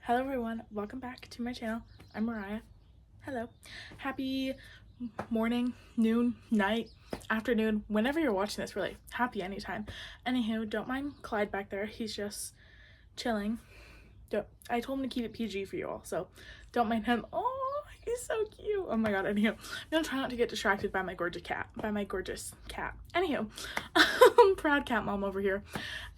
Hello everyone, welcome back to my channel. I'm Mariah. Hello. Happy morning, noon, night, afternoon, whenever you're watching this, really. Happy anytime. Anywho, don't mind Clyde back there. He's just chilling. I told him to keep it PG for you all, so don't mind him. Oh, he's so cute. Oh my god, anywho. I'm gonna try not to get distracted by my gorgeous cat. Anywho, proud cat mom over here.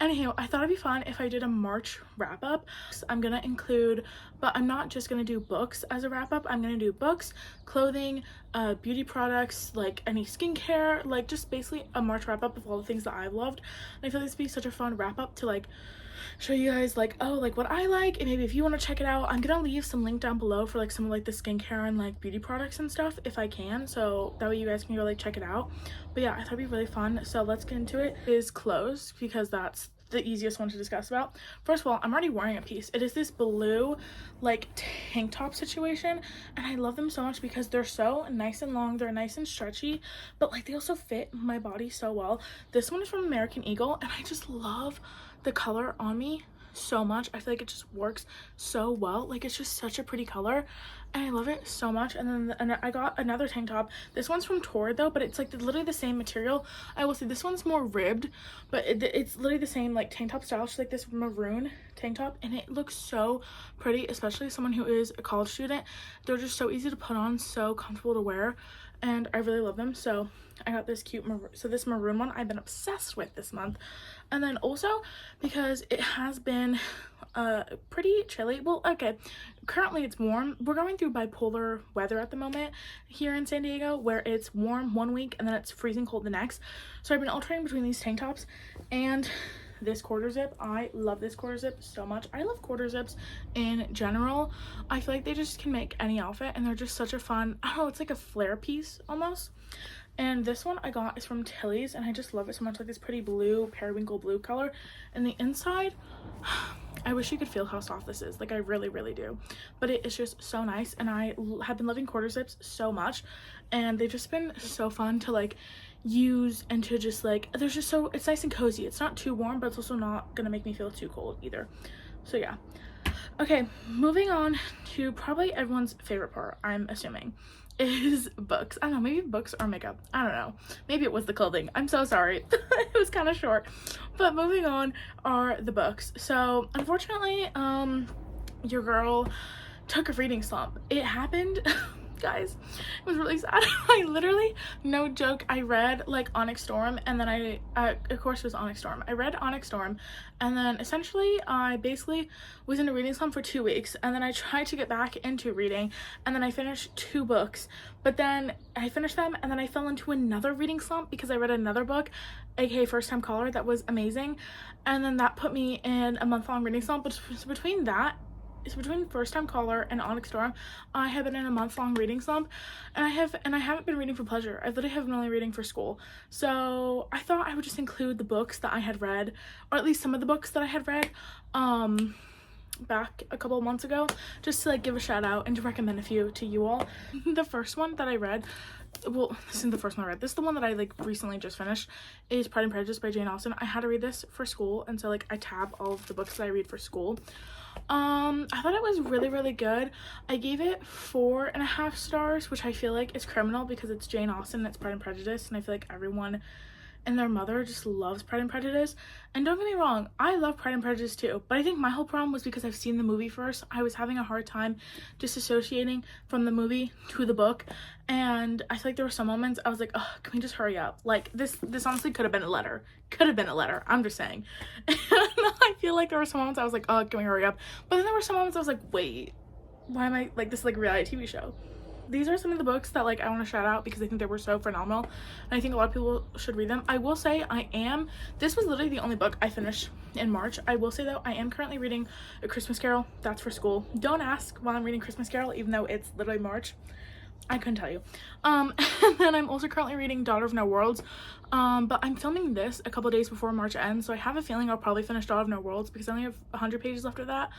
Anywho, I thought it'd be fun if I did a March wrap up. I'm gonna include, but I'm not just gonna do books as a wrap up. I'm gonna do books, clothing, beauty products, like any skincare, like just basically a March wrap up of all the things that I've loved. And I feel this would be such a fun wrap up to like show you guys like, oh, like what I like, and maybe if you want to check it out, I'm gonna leave some link down below for like some of like the skincare and like beauty products and stuff if I can, so that way you guys can go like check it out. But yeah, I thought it'd be really fun, so let's get into it. It is clothes because that's the easiest one to discuss about. First of all, I'm already wearing a piece. It is this blue like tank top situation, and I love them so much because they're so nice and long, they're nice and stretchy, but like they also fit my body so well. This one is from American Eagle, and I just love the color on me so much. I feel like it just works so well. Like it's just such a pretty color and I love it so much. And then I got another tank top. This one's from Torrid though, but it's like literally the same material. I will say this one's more ribbed, but it's literally the same like tank top style. Just like this maroon tank top, and it looks so pretty, especially someone who is a college student. They're just so easy to put on, so comfortable to wear, and I really love them. So I got this cute this maroon one I've been obsessed with this month. And then also because it has been pretty chilly. Well, okay, currently it's warm. We're going through bipolar weather at the moment here in San Diego, where it's warm one week and then it's freezing cold the next. So I've been alternating between these tank tops and this quarter zip. I love this quarter zip so much. I love quarter zips in general. I feel like they just can make any outfit, and they're just such a fun, I don't know, it's like a flare piece almost. And this one I got is from Tilly's, and I just love it so much. Like this pretty blue, periwinkle blue color. And the inside, I wish you could feel how soft this is. Like I really, really do. But it is just so nice, and I have been loving quarter zips so much. And they've just been so fun to like use, and to just like, there's just so, it's nice and cozy. It's not too warm, but it's also not gonna make me feel too cold either. So yeah. Okay, moving on to probably everyone's favorite part, I'm assuming, is books. I don't know, maybe books or makeup. I don't know. Maybe it was the clothing. I'm so sorry. It was kind of short. But moving on are the books. So unfortunately, your girl took a reading slump. It happened. Guys, it was really sad. I literally, no joke, I read like Onyx Storm, and then of course it was Onyx Storm. I read Onyx Storm, and then essentially I basically was in a reading slump for 2 weeks, and then I tried to get back into reading, and then I finished 2 books, but then I finished them, and then I fell into another reading slump because I read another book, aka First Time Caller, that was amazing, and then that put me in a month-long reading slump. But between First Time Caller and Onyx Storm, I have been in a month-long reading slump, and I haven't been reading for pleasure. I literally have been only reading for school. So I thought I would just include the books that I had read, or at least some of the books that I had read back a couple of months ago, just to like give a shout out and to recommend a few to you all. The first one that I read, well, this isn't the first one I read, this is the one that I like recently just finished, is Pride and Prejudice by Jane Austen. I had to read this for school, and so like I tab all of the books that I read for school. I thought it was really, really good. I gave it 4.5 stars, which I feel like is criminal because it's Jane Austen and it's Pride and Prejudice, and I feel like everyone and their mother just loves Pride and Prejudice. And don't get me wrong, I love Pride and Prejudice too, but I think my whole problem was because I've seen the movie first. I was having a hard time disassociating from the movie to the book, and I feel like there were some moments I was like, oh, can we just hurry up? Like this honestly could have been a letter. I'm just saying. And I feel like there were some moments I was like, oh, can we hurry up? But then there were some moments I was like, wait, why am I like, this is like a reality TV show. These are some of the books that like I want to shout out because I think they were so phenomenal, and I think a lot of people should read them. I will say this was literally the only book I finished in March. I will say though, I am currently reading A Christmas Carol. That's for school. Don't ask why I'm reading Christmas Carol, even though it's literally March. I couldn't tell you. And then I'm also currently reading Daughter of No Worlds, but I'm filming this a couple days before March ends, so I have a feeling I'll probably finish Daughter of No Worlds because I only have 100 pages left of that.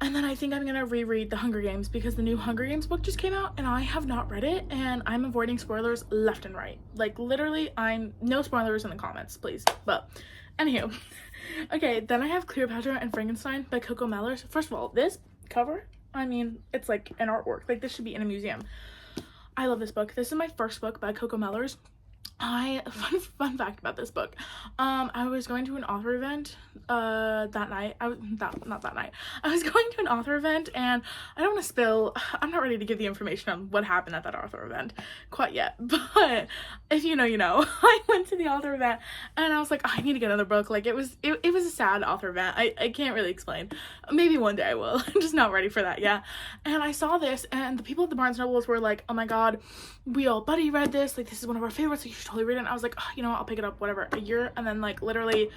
And then I think I'm gonna reread The Hunger Games because the new Hunger Games book just came out and I have not read it, and I'm avoiding spoilers left and right. Like literally, no spoilers in the comments, please. But anywho, okay, then I have Cleopatra and Frankenstein by Coco Mellors. First of all, this cover, I mean, it's like an artwork. Like, this should be in a museum. I love this book. This is my first book by Coco Mellors. Fun fact about this book. I was going to an author event that night. Not that night. I was going to an author event, and I don't want to spill. I'm not ready to give the information on what happened at that author event quite yet. But if you know, you know. I went to the author event, and I was like, I need to get another book. Like, it was a sad author event. I can't really explain. Maybe one day I will. I'm just not ready for that yet. And I saw this, and the people at the Barnes Nobles were like, oh my god, we all buddy read this. Like, this is one of our favorites. Like, you should totally read it. And I was like, oh, you know what, I'll pick it up, whatever. A year, and then like literally,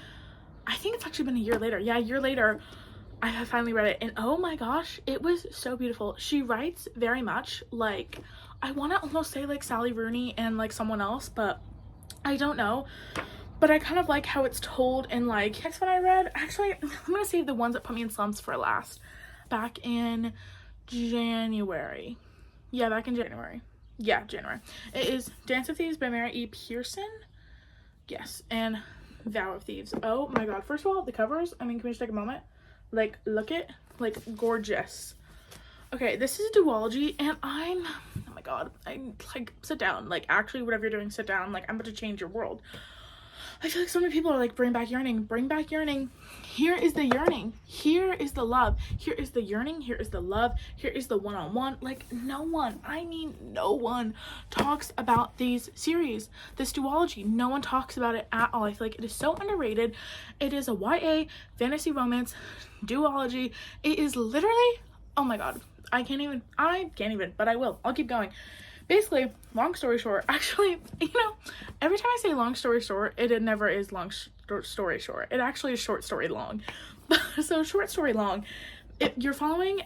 I think it's actually been a year later. Yeah, a year later, I have finally read it, and oh my gosh, it was so beautiful. She writes very much like, I want to almost say like Sally Rooney and like someone else, but I don't know. But I kind of like how it's told in like, next one I read, actually, I'm gonna save the ones that put me in slumps for last. Back in January. Yeah, back in January. Yeah, January. It is Dance of Thieves by Mary E. Pearson. Yes, and Vow of Thieves. Oh my god. First of all, the covers, I mean, can we just take a moment? Like, look at, like, gorgeous. Okay, this is a duology, and oh my god, like, sit down. Like, actually, whatever you're doing, sit down. Like, I'm about to change your world. I feel like so many people are like, bring back yearning, bring back yearning. Here is the yearning. Here is the love. Here is the yearning. Here is the love. Here is the one-on-one. Like, no one, I mean, no one talks about these series, this duology. No one talks about it at all. I feel like it is so underrated. It is a YA fantasy romance duology. It is literally, oh my god, I can't even, but I will. I'll keep going. Basically, long story short, actually, you know, every time I say long story short, it never is long story short. It actually is short story long. So short story long, you're following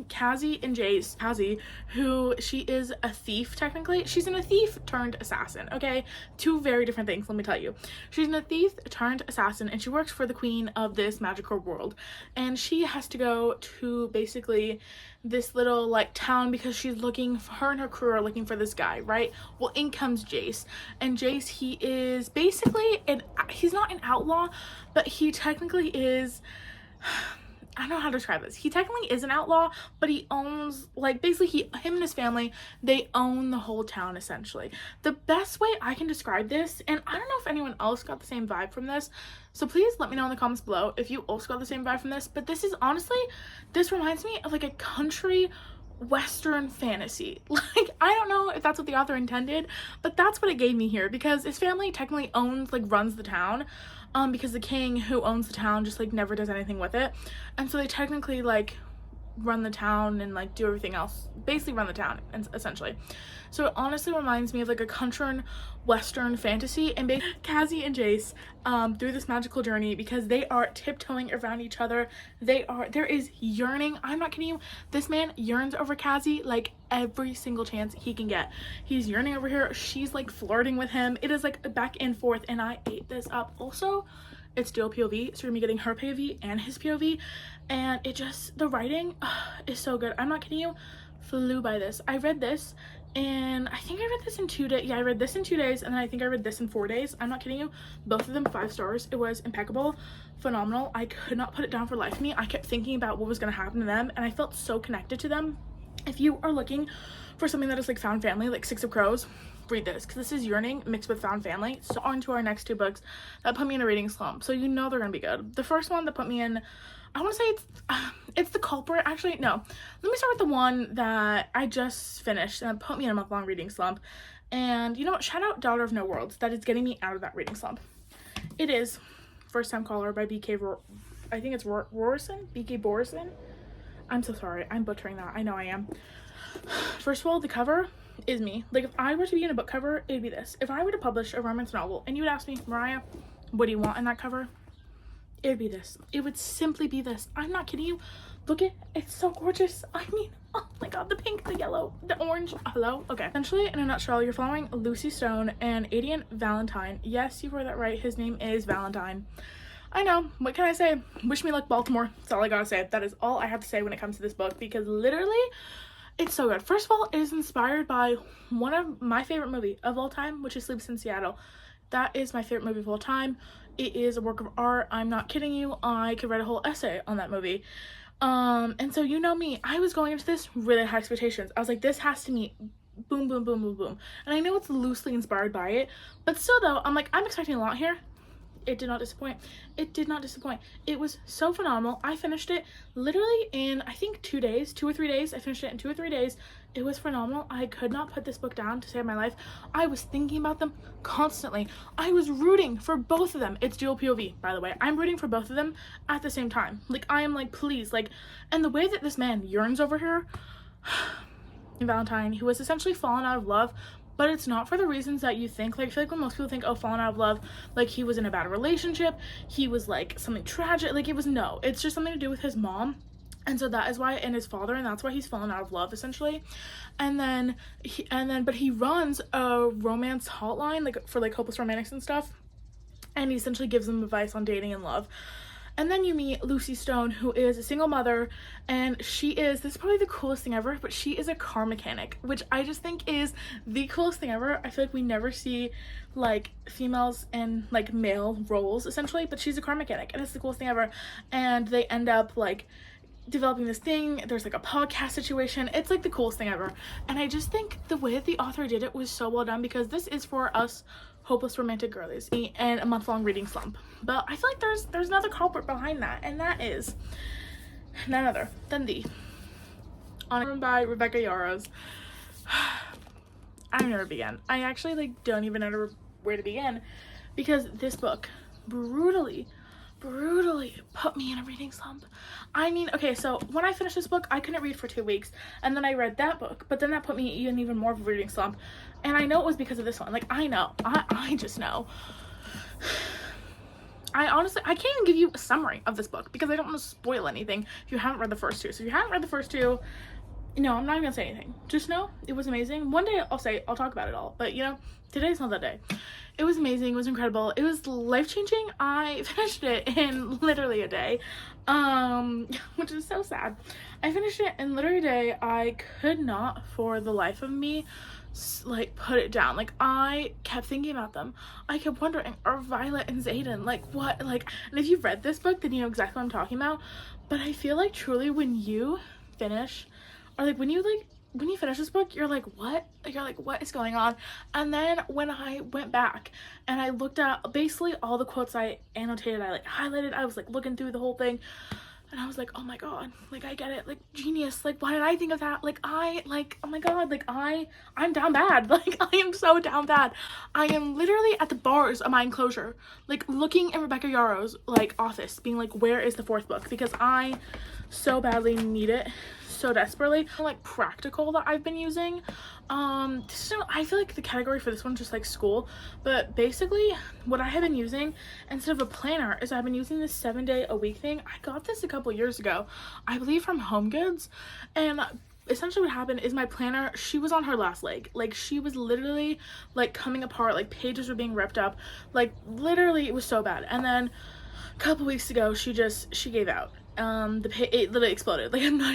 Cassie and Jace. Cassie, who she is a thief technically. She's a thief turned assassin, okay? Two very different things, let me tell you. She's a thief turned assassin, and she works for the queen of this magical world. And she has to go to basically this little like town because she's looking for, her and her crew are looking for this guy, right? Well, in comes Jace, and Jace, he is basically he's not an outlaw, but he technically is, I don't know how to describe this. He technically is an outlaw, but he owns, like, basically him and his family, they own the whole town, essentially. The best way I can describe this, and I don't know if anyone else got the same vibe from this, so please let me know in the comments below if you also got the same vibe from this, but this is honestly, this reminds me of like a country western fantasy. Like, I don't know if that's what the author intended, but that's what it gave me here, because his family technically owns, like, runs the town, because the king who owns the town just like never does anything with it, and so they technically like run the town and like do everything else, basically run the town, and essentially. So it honestly reminds me of like a country western fantasy, and Cassie and Jace through this magical journey, because they are tiptoeing around each other. There is yearning. I'm not kidding you. This man yearns over Cassie like every single chance he can get. He's yearning over her. She's like flirting with him. It is like back and forth, and I ate this up. Also, it's dual POV, so you're gonna be getting her POV and his POV, and it just, the writing is so good. I'm not kidding you. Flew by this. I read this, and I think I read this in 2 days. Yeah, I read this in 2 days, and then I think I read this in 4 days. I'm not kidding you. Both of them 5 stars. It was impeccable, phenomenal. I could not put it down for life of me. I kept thinking about what was going to happen to them, and I felt so connected to them. If you are looking for something that is like found family, like Six of Crows, read this, because this is yearning mixed with found family. So on to our next 2 books that put me in a reading slump, so you know they're gonna be good. The first one that put me in, I want to say it's The Culprit. Actually, no, let me start with the one that I just finished and put me in a month-long reading slump. And you know what, shout out Daughter of No Worlds, that is getting me out of that reading slump. It is First Time Caller by I think it's Borison. BK Borison. I'm so sorry, I'm butchering that, I know I am. First of all, the cover is me. Like, if I were to be in a book cover, it'd be this. If I were to publish a romance novel and you would ask me, Mariah, what do you want in that cover? It would be this. It would simply be this. I'm not kidding you. Look at, it's so gorgeous. I mean, oh my god, the pink, the yellow, the orange. Hello? Okay. Essentially, in a nutshell, you're following Lucy Stone and Adian Valentine. Yes, you heard that right. His name is Valentine. I know. What can I say? Wish me luck, Baltimore. That's all I gotta say. That is all I have to say when it comes to this book, because literally, it's so good. First of all, it is inspired by one of my favorite movie of all time, which is Sleepless in Seattle. That is my favorite movie of all time. It is a work of art. I'm not kidding you. I could write a whole essay on that movie. And so you know me, I was going into this really high expectations. I was like, this has to meet boom, boom, boom, boom, boom. And I know it's loosely inspired by it, but still though, I'm like, I'm expecting a lot here. It did not disappoint. It did not disappoint. It was so phenomenal. I finished it literally in, I think, 2 days, 2 or 3 days. I finished it in 2 or 3 days. It was phenomenal. I could not put this book down to save my life. I was thinking about them constantly. I was rooting for both of them. It's dual POV, by the way. I'm rooting for both of them at the same time. Like, I am like, please, like, and the way that this man yearns over her, Valentine, who was essentially fallen out of love, but it's not for the reasons that you think. Like, I feel like when most people think, oh, fallen out of love, like he was in a bad relationship, he was like something tragic, like it was, no, it's just something to do with his mom. And so that is why, and his father, and that's why he's fallen out of love essentially. But he runs a romance hotline, like for like hopeless romantics and stuff, and he essentially gives them advice on dating and love. And then you meet Lucy Stone, who is a single mother, and this is probably the coolest thing ever, but she is a car mechanic, which I just think is the coolest thing ever. I feel like we never see, like, females in, like, male roles, essentially, but she's a car mechanic, and it's the coolest thing ever. And they end up, like, developing this thing. There's, like, a podcast situation. It's, like, the coolest thing ever. And I just think the way that the author did it was so well done, because this is for us hopeless romantic girlies and a month-long reading slump. But I feel like there's another culprit behind that, and that is none other than the Honored by Rebecca Yarros. I never begin. I actually like don't even know where to begin, because this book brutally put me in a reading slump. I mean, okay, so when I finished this book, I couldn't read for 2 weeks, and then I read that book, but then that put me in even more of a reading slump. And I know it was because of this one. Like, I know. I just know. I can't even give you a summary of this book because I don't want to spoil anything if you haven't read the first 2. So if you haven't read the first 2, no, I'm not even gonna say anything. Just know it was amazing. One day I'll talk about it all, but you know, today's not that day. It was amazing. It was incredible. It was life-changing. I finished it in literally a day, which is so sad. I finished it in literally a day. I could not for the life of me like put it down. Like, I kept thinking about them. I kept wondering, are Violet and Xaden like what, like, and if you've read this book then you know exactly what I'm talking about. But I feel like truly when you finish, or like when you finish this book, you're like, what? You're like, what is going on? And then when I went back and I looked at basically all the quotes I annotated, I like highlighted, I was like looking through the whole thing, and I was like, oh my god, like I get it, like genius, like why did I think of that? Like oh my god, like I'm down bad. Like I am so down bad. I am literally at the bars of my enclosure, like looking at Rebecca Yarros' like office, being like, where is the 4th book? Because I so badly need it, so desperately. Like practical that I've been using, I feel like the category for this one's just like school, but basically what I have been using instead of a planner is I've been using this 7-day-a-week thing. I got this a couple years ago, I believe from Home Goods, and essentially what happened is my planner, she was on her last leg. Like, she was literally like coming apart, like pages were being ripped up, like literally it was so bad. And then a couple weeks ago she gave out. It literally exploded. Like, I'm not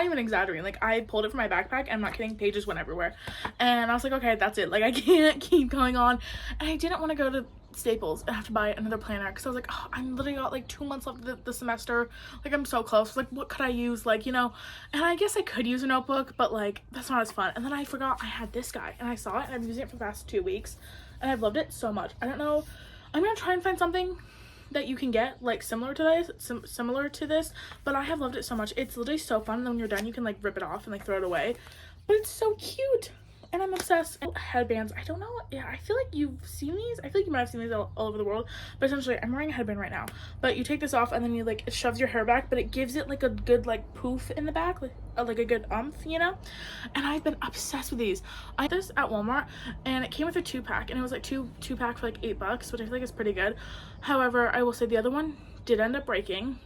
even exaggerating. Like, I pulled it from my backpack and I'm not kidding, pages went everywhere. And I was like, okay, that's it. Like, I can't keep going on. And I didn't want to go to Staples and have to buy another planner because I was like, oh, I'm literally got like 2 months left of the semester. Like, I'm so close. Like, what could I use? Like, you know, and I guess I could use a notebook, but like, that's not as fun. And then I forgot I had this guy and I saw it and I've been using it for the past 2 weeks and I've loved it so much. I don't know. I'm gonna try and find something that you can get like similar to this, but I have loved it so much. It's literally so fun, and then when you're done you can like rip it off and like throw it away, but it's so cute and I'm obsessed. Headbands, I don't know, yeah, I feel like you've seen these. I feel like you might have seen these all over the world, but essentially I'm wearing a headband right now, but you take this off and then you like, it shoves your hair back, but it gives it like a good like poof in the back, like a good you know. And I've been obsessed with these. I got this at Walmart and it came with a 2-pack, and it was like two pack for like $8, which I feel like is pretty good. However, I will say the other one did end up breaking.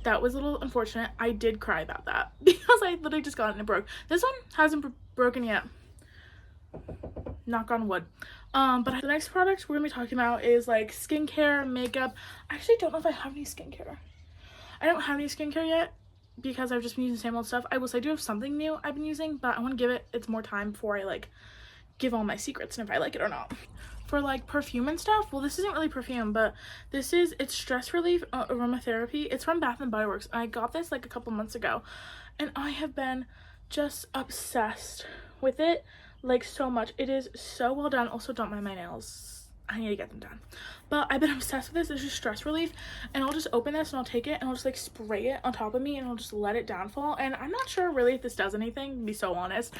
That was a little unfortunate. I did cry about that because I literally just got it and it broke. This one hasn't broken yet, knock on wood. But the next product we're gonna be talking about is like skincare, makeup. I actually don't know if I have any skincare. I don't have any skincare yet because I've just been using the same old stuff. I will say I do have something new I've been using, but I want to give it more time before I like give all my secrets and if I like it or not. for like perfume and stuff. Well, this isn't really perfume, but it's stress relief aromatherapy. It's from Bath and Body Works. I got this like a couple months ago, and I have been just obsessed with it, like so much. It is so well done. Also, don't mind my nails, I need to get them done. But I've been obsessed with this. It's just stress relief, and I'll just open this and I'll take it and I'll just like spray it on top of me and I'll just let it downfall. And I'm not sure really if this does anything, to be so honest,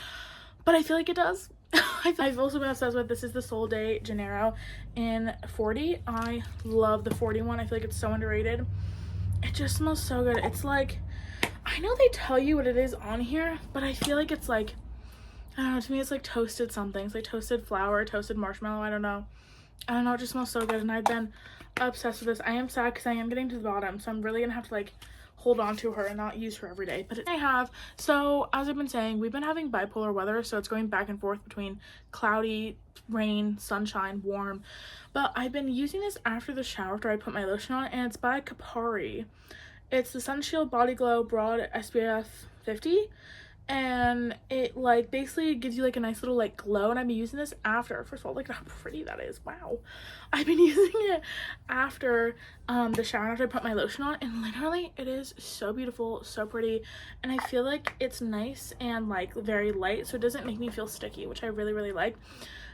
but I feel like it does. I've also been obsessed with, this is the Sol de Janeiro in 40. I love the 40 one. I feel like it's so underrated. It just smells so good. It's like, I know they tell you what it is on here, but I feel like it's like, I don't know, to me it's like toasted something. It's like toasted flour, toasted marshmallow, I don't know, it just smells so good, and I've been obsessed with this. I am sad because I am getting to the bottom, so I'm really gonna have to like hold on to her and not use her every day. But I have, so as I've been saying, we've been having bipolar weather, so it's going back and forth between cloudy, rain, sunshine, warm. But I've been using this after the shower after I put my lotion on, and it's by Kapari. It's the Sun Shield Body Glow Broad SPF 50, and it like basically gives you like a nice little like glow. And I've been using this after, first of all, look at how pretty that is. Wow, I've been using it after the shower after I put my lotion on, and literally it is so beautiful, so pretty, and I feel like it's nice and like very light, so it doesn't make me feel sticky, which I really like.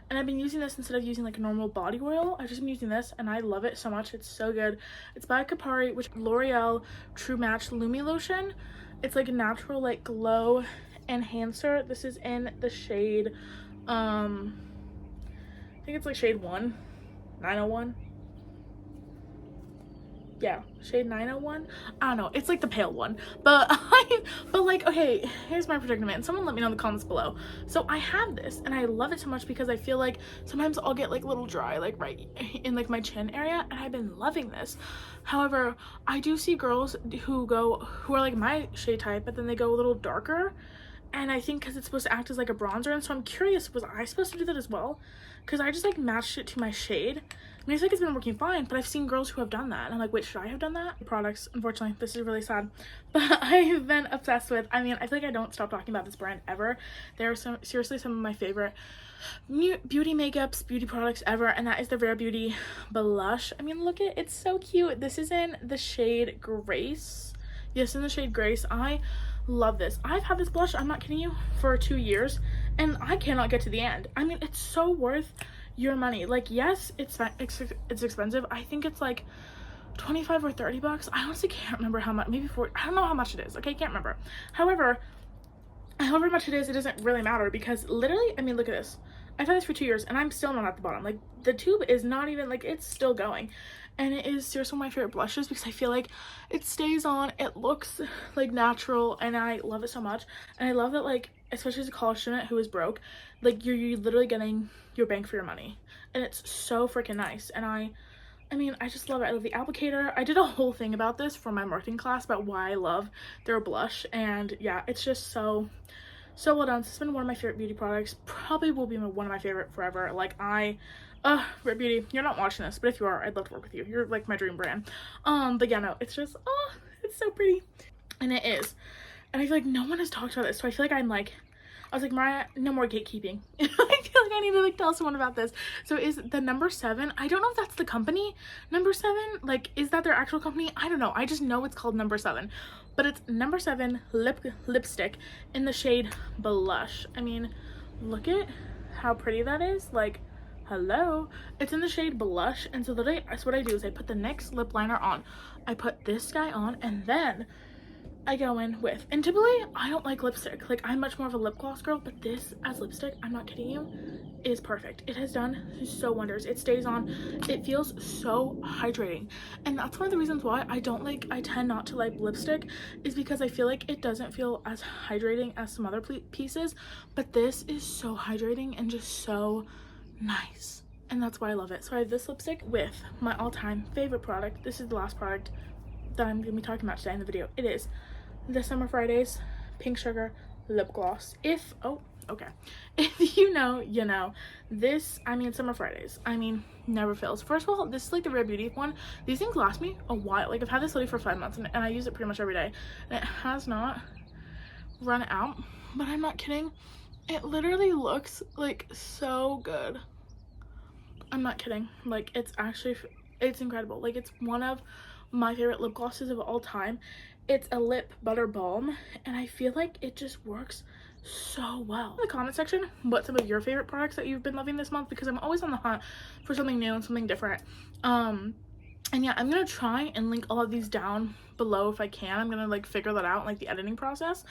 And I've been using this instead of using like a normal body oil. I've just been using this and I love it so much. It's so good. It's by Kapari, which L'Oreal True Match Lumi Lotion. It's like a natural like glow enhancer. This is in the shade I think it's like shade 901. Yeah, shade 901. I don't know, it's like the pale one, but like, okay, here's my predicament. Someone let me know in the comments below. So I have this and I love it so much because I feel like sometimes I'll get like a little dry like right in like my chin area, and I've been loving this. However, I do see girls who are like my shade type, but then they go a little darker, and I think because it's supposed to act as like a bronzer, and so I'm curious, was I supposed to do that as well? Because I just like matched it to my shade. I mean, I feel like it's been working fine, but I've seen girls who have done that, and I'm like, wait, should I have done that? Products, unfortunately, this is really sad, but I've been obsessed with, I mean, I feel like I don't stop talking about this brand ever. They're seriously some of my favorite beauty makeups, beauty products ever, and that is the Rare Beauty blush. I mean, look at it, it's so cute. This is in the shade Grace. Yes, in the shade Grace. I love this. I've had this blush, I'm not kidding you, for 2 years, and I cannot get to the end. I mean, it's so worth your money. Like, yes, it's expensive. I think it's like 25 or 30 bucks. I honestly can't remember how much, maybe 40, I don't know how much it is. Okay, can't remember. However much it is, it doesn't really matter, because literally, I mean, look at this. I've had this for 2 years and I'm still not at the bottom. Like, the tube is not even, like, it's still going. And it is seriously one of my favorite blushes because I feel like it stays on, it looks like natural, and I love it so much. And I love that, like, especially as a college student who is broke, like, you're literally getting your bang for your money, and it's so freaking nice. And I mean, I just love it. I love the applicator. I did a whole thing about this for my marketing class about why I love their blush, and yeah, it's just so well done. It's been one of my favorite beauty products, probably will be one of my favorite forever. Like, Rare Beauty, you're not watching this, but if you are, I'd love to work with you. You're like my dream brand. But yeah, no, it's just, it's so pretty, and it is. And I feel like no one has talked about this, so I feel like I was like, Mariah, no more gatekeeping. I feel like I need to like tell someone about this. So is the number 7, I don't know if that's the company, number 7, like, is that their actual company? I don't know. I just know it's called number 7, but it's number 7 lipstick in the shade Blush. I mean, look at how pretty that is. Like, hello, it's in the shade Blush. And so literally, that's what I do is I put the NYX lip liner on, I put this guy on, and then I go in with, and typically I don't like lipstick, like, I'm much more of a lip gloss girl, but this as lipstick, I'm not kidding you, is perfect. It has done so wonders. It stays on, it feels so hydrating, and that's one of the reasons why I tend not to like lipstick, is because I feel like it doesn't feel as hydrating as some other pieces, but this is so hydrating and just so nice, and that's why I love it. So I have this lipstick with my all-time favorite product. This is the last product that I'm gonna be talking about today in the video. It is the Summer Fridays Pink Sugar Lip Gloss. If you know, you know. This, I mean, Summer Fridays, I mean, never fails. First of all, this is like the Rare Beauty one. These things last me a while. Like, I've had this literally for 5 months, and I use it pretty much every day, and it has not run out, but I'm not kidding. It literally looks like so good. I'm not kidding. Like, it's actually, it's incredible. Like, it's one of my favorite lip glosses of all time. It's a lip butter balm, and I feel like it just works so well. In the comment section what some of your favorite products that you've been loving this month, because I'm always on the hunt for something new and something different. And yeah, I'm gonna try and link all of these down below if I can. I'm gonna like figure that out, like the editing process.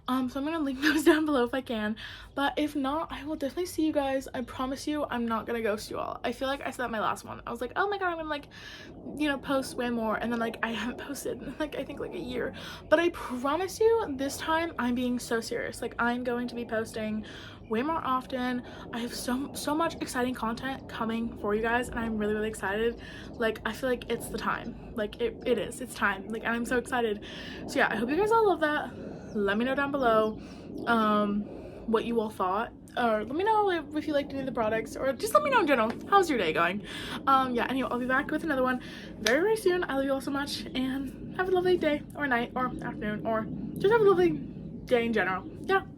So I'm gonna link those down below if I can, but if not, I will definitely see you guys. I promise you I'm not gonna ghost you all. I feel like I said that in my last one. I was like, oh my god, I'm gonna like, you know, post way more, and then like I haven't posted in like I think like a year. But I promise you this time I'm being so serious. Like, I'm going to be posting way more often. I have so much exciting content coming for you guys, and I'm really excited. Like, I feel like it's the time. Like, it's time. Like, I'm so excited. So yeah, I hope you guys all love that. Let me know down below what you all thought, or let me know if you liked any of the products, or just let me know in general how's your day going. Yeah, anyway, I'll be back with another one very soon. I love you all so much, and have a lovely day or night or afternoon, or just have a lovely day in general. Yeah.